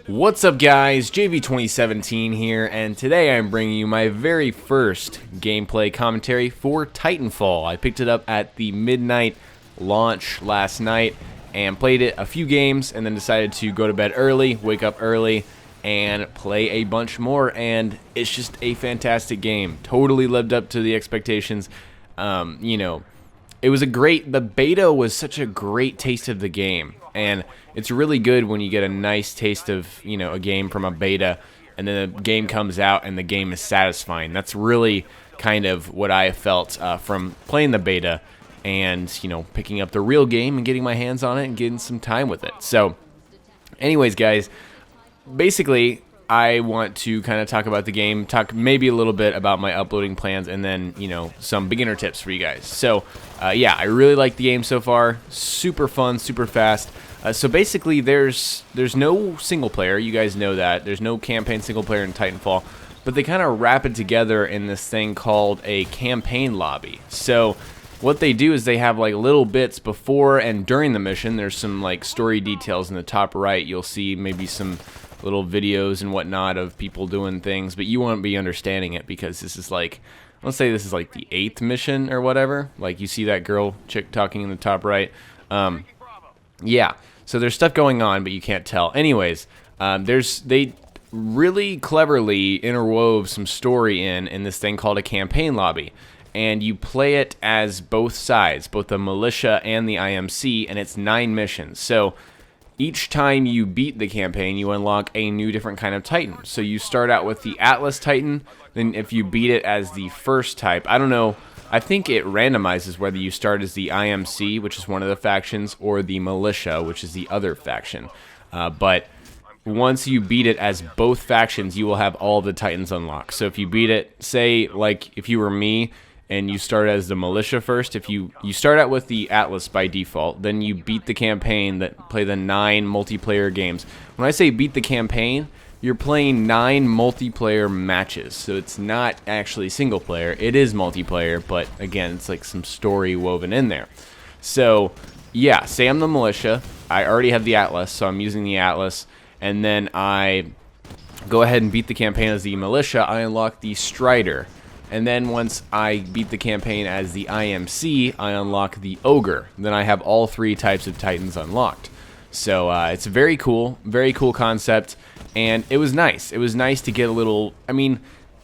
What's up guys, JV2017 here, and today I'm bringing you my very first gameplay commentary for Titanfall. I picked it up at the midnight launch last night and played it a few games and then decided to go to bed early, wake up early, and play a bunch more, and it's just a fantastic game. Totally lived up to the expectations. It was the beta was such a great taste of the game, and it's really good when you get a nice taste of, a game from a beta, and then the game comes out and the game is satisfying. That's really kind of what I felt from playing the beta and, picking up the real game and getting my hands on it and getting some time with it. So, anyways, guys, basically, I want to kind of talk about the game, talk maybe a little bit about my uploading plans, and then, some beginner tips for you guys. So, yeah, I really like the game so far. Super fun, super fast. So basically, there's no single player. You guys know that. There's no campaign single player in Titanfall, but they kind of wrap it together in this thing called a campaign lobby. So what they do is they have like little bits before and during the mission. There's some like story details in the top right. You'll see maybe some little videos and whatnot of people doing things, but you won't be understanding it because this is like, let's say this is like the 8th mission or whatever. Like you see that chick talking in the top right. Yeah. So there's stuff going on, but you can't tell. Anyways, they really cleverly interwove some story in this thing called a campaign lobby. And you play it as both sides, both the militia and the IMC, and it's 9 missions. So each time you beat the campaign, you unlock a new different kind of Titan. So you start out with the Atlas Titan, then if you beat it as the first type, I don't know, I think it randomizes whether you start as the IMC, which is one of the factions, or the militia, which is the other faction. But once you beat it as both factions, you will have all the Titans unlocked. So if you beat it, say, like if you were me, and you start as the militia first, if you start out with the Atlas by default, then you beat the campaign that play the 9 multiplayer games. When I say beat the campaign, you're playing 9 multiplayer matches, so it's not actually single player. It is multiplayer, but again, it's like some story woven in there. So yeah, say I'm the militia. I already have the Atlas, so I'm using the Atlas, and then I go ahead and beat the campaign as the militia. I unlock the Strider. And then once I beat the campaign as the IMC, I unlock the Ogre. Then I have all 3 types of Titans unlocked. So it's a very cool concept, and it was nice. It was nice to get a little,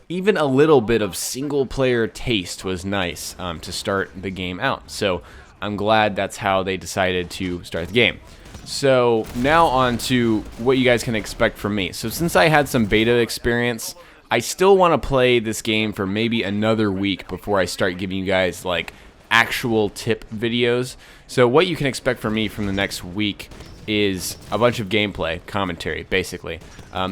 even a little bit of single-player taste was nice to start the game out. So I'm glad that's how they decided to start the game. So now on to what you guys can expect from me. So since I had some beta experience, I still want to play this game for maybe another week before I start giving you guys like actual tip videos. So what you can expect from me from the next week is a bunch of gameplay commentary, basically.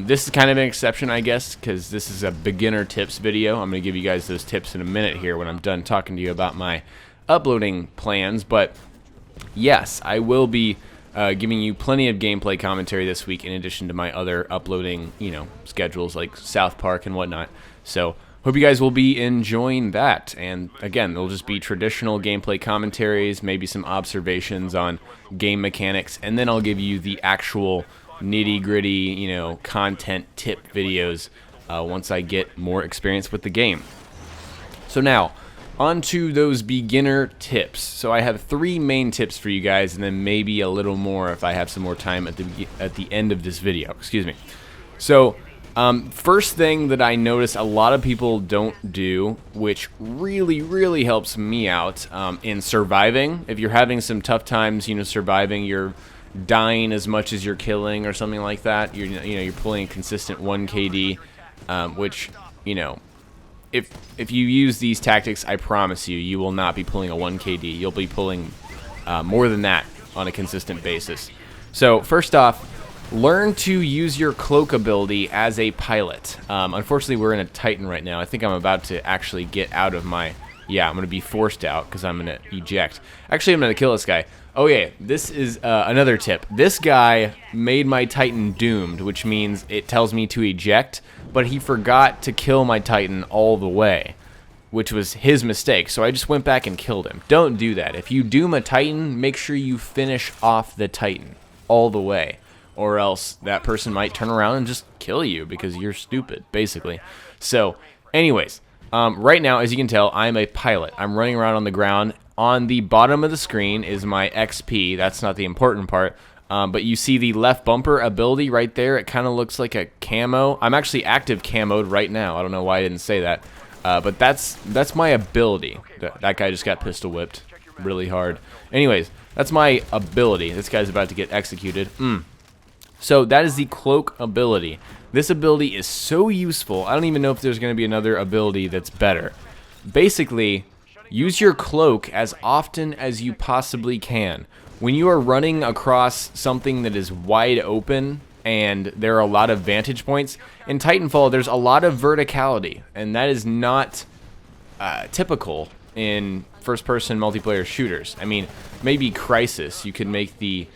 This is kind of an exception, I guess, because this is a beginner tips video. I'm going to give you guys those tips in a minute here when I'm done talking to you about my uploading plans. But yes, I will be giving you plenty of gameplay commentary this week in addition to my other uploading, schedules like South Park and whatnot. So hope you guys will be enjoying that. And again, they'll just be traditional gameplay commentaries, maybe some observations on game mechanics, and then I'll give you the actual nitty-gritty, content tip videos once I get more experience with the game. So now, on to those beginner tips. So I have 3 main tips for you guys, and then maybe a little more if I have some more time at the end of this video. Excuse me. So first thing that I notice a lot of people don't do, which really helps me out in surviving. If you're having some tough times, surviving, you're dying as much as you're killing or something like that. You're pulling a consistent 1 KD, which If you use these tactics, I promise you will not be pulling a 1 KD. You'll be pulling more than that on a consistent basis. So first off, learn to use your cloak ability as a pilot. Unfortunately, we're in a Titan right now. I think I'm about to actually get out of my... Yeah, I'm going to be forced out because I'm going to eject. Actually, I'm going to kill this guy. Oh yeah, this is another tip. This guy made my Titan doomed, which means it tells me to eject, but he forgot to kill my Titan all the way, which was his mistake, so I just went back and killed him. Don't do that. If you doom a Titan, make sure you finish off the Titan all the way. or else that person might turn around and just kill you because you're stupid, basically. So, anyways, right now, as you can tell, I'm a pilot. I'm running around on the ground. On the bottom of the screen is my XP. That's not the important part. But you see the left bumper ability right there. It kind of looks like a camo. I'm actually active camoed right now. I don't know why I didn't say that. But that's my ability. That guy just got pistol whipped really hard. Anyways, that's my ability. This guy's about to get executed. So that is the cloak ability. This ability is so useful. I don't even know if there's going to be another ability that's better. Basically, use your cloak as often as you possibly can. When you are running across something that is wide open and there are a lot of vantage points, in Titanfall there's a lot of verticality, and that is not typical in first-person multiplayer shooters. I mean, maybe Crysis, you could make the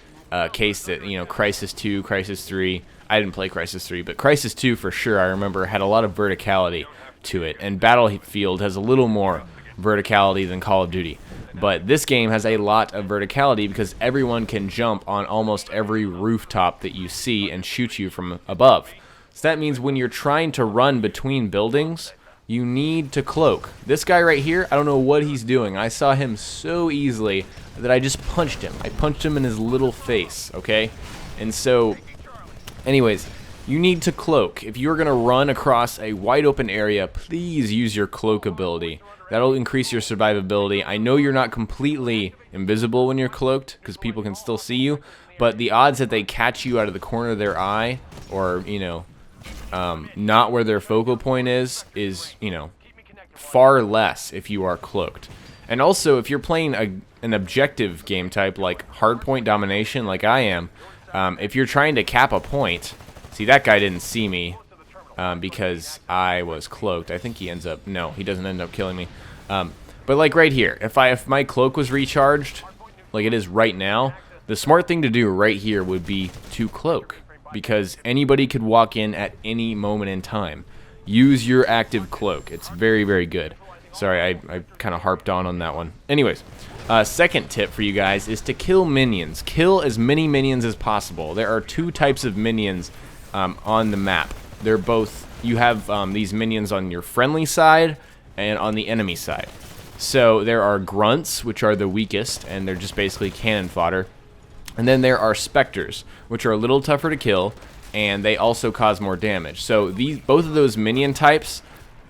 case that, you know, Crysis 2, Crysis 3, I didn't play Crysis 3, but Crysis 2 for sure, I remember, had a lot of verticality to it, and Battlefield has a little more verticality than Call of Duty. But this game has a lot of verticality because everyone can jump on almost every rooftop that you see and shoot you from above. So that means when you're trying to run between buildings, you need to cloak. This guy right here, I don't know what he's doing. I saw him so easily that I just punched him. I punched him in his little face, okay? And so, anyways, you need to cloak. If you're going to run across a wide open area, please use your cloak ability. That'll increase your survivability. I know you're not completely invisible when you're cloaked because people can still see you, but the odds that they catch you out of the corner of their eye or, you know, not where their focal point is, you know, far less if you are cloaked. And also, if you're playing an objective game type like Hardpoint Domination like I am, if you're trying to cap a point, see, that guy didn't see me because I was cloaked. I think he ends up, no, he doesn't end up killing me. But like right here, if my cloak was recharged, like it is right now, the smart thing to do right here would be to cloak, because anybody could walk in at any moment in time. Use your active cloak. It's very, very good. Sorry, I kind of harped on that one. Anyways, second tip for you guys is to kill minions. Kill as many minions as possible. There are two types of minions on the map. They're both, you have these minions on your friendly side and on the enemy side. So there are grunts, which are the weakest, and they're just basically cannon fodder. And then there are specters, which are a little tougher to kill, and they also cause more damage. So both of those minion types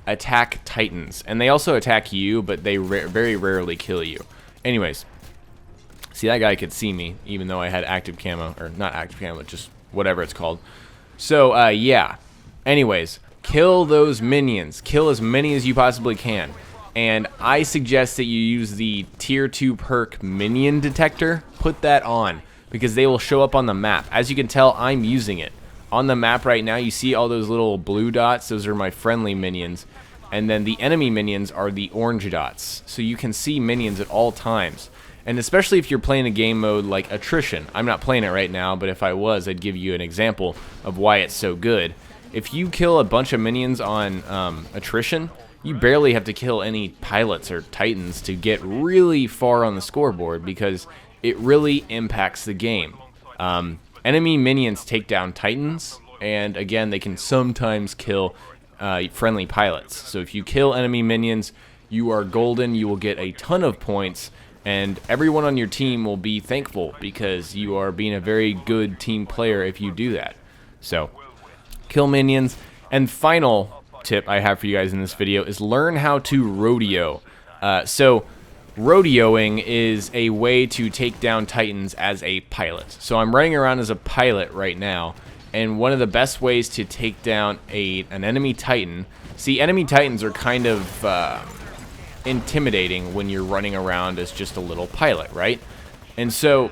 attack titans, and they also attack you, but they very rarely kill you. Anyways, see, that guy could see me, even though I had active camo, or not active camo, just whatever it's called. So, yeah. Anyways, kill those minions. Kill as many as you possibly can. And I suggest that you use the tier 2 perk minion detector. Put that on, because they will show up on the map. As you can tell, I'm using it. On the map right now, you see all those little blue dots. Those are my friendly minions. And then the enemy minions are the orange dots. So you can see minions at all times. And especially if you're playing a game mode like Attrition. I'm not playing it right now, but if I was, I'd give you an example of why it's so good. If you kill a bunch of minions on Attrition, you barely have to kill any pilots or titans to get really far on the scoreboard, because it really impacts the game. Enemy minions take down titans, and again, they can sometimes kill friendly pilots. So if you kill enemy minions, you are golden. You will get a ton of points, and everyone on your team will be thankful because you are being a very good team player if you do that. So, kill minions. And final tip I have for you guys in this video is learn how to rodeo. So, rodeoing is a way to take down titans as a pilot. So I'm running around as a pilot right now, and one of the best ways to take down an enemy titan, see, enemy titans are kind of intimidating when you're running around as just a little pilot, right? And so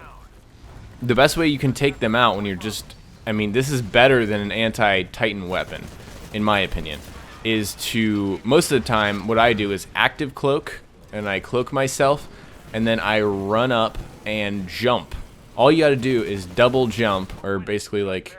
the best way you can take them out when you're just, I mean, this is better than an anti-titan weapon, in my opinion, is to, most of the time, what I do is active cloak, and I cloak myself, and then I run up and jump. All you gotta do is double jump, or basically like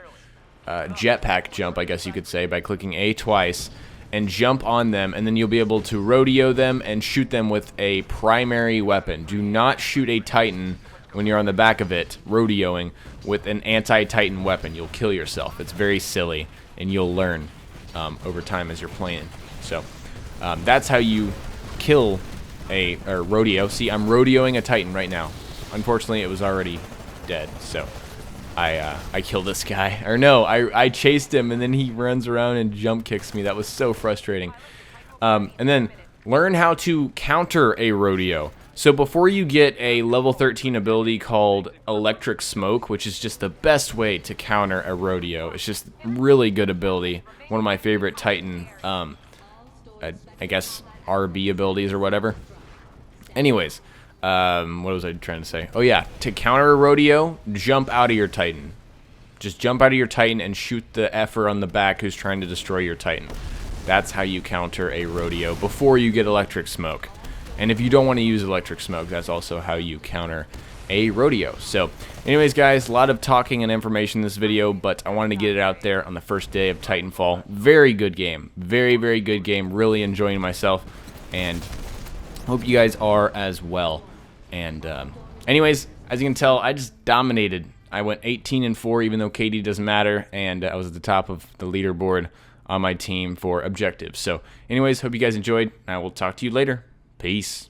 jetpack jump, I guess you could say, by clicking A twice, and jump on them, and then you'll be able to rodeo them and shoot them with a primary weapon. Do not shoot a titan when you're on the back of it, rodeoing with an anti-Titan weapon. You'll kill yourself. It's very silly, and you'll learn over time as you're playing. So that's how you kill a rodeo. See, I'm rodeoing a Titan right now. Unfortunately, it was already dead, so I killed this guy. Or no, I chased him, and then he runs around and jump kicks me. That was so frustrating. And then learn how to counter a rodeo. So before you get a level 13 ability called Electric Smoke, which is just the best way to counter a rodeo. It's just really good ability. One of my favorite Titan, I guess, RB abilities or whatever. Anyways, what was I trying to say? Oh yeah, to counter a rodeo, jump out of your Titan. Just jump out of your Titan and shoot the effer on the back who's trying to destroy your Titan. That's how you counter a rodeo before you get Electric Smoke. And if you don't want to use Electric Smoke, that's also how you counter a rodeo. So anyways, guys, a lot of talking and information in this video, but I wanted to get it out there on the first day of Titanfall. Very good game. Very, very good game. Really enjoying myself, and hope you guys are as well. And anyways, as you can tell, I just dominated. I went 18-4, even though KD doesn't matter, and I was at the top of the leaderboard on my team for objectives. So anyways, hope you guys enjoyed. I will talk to you later. Peace.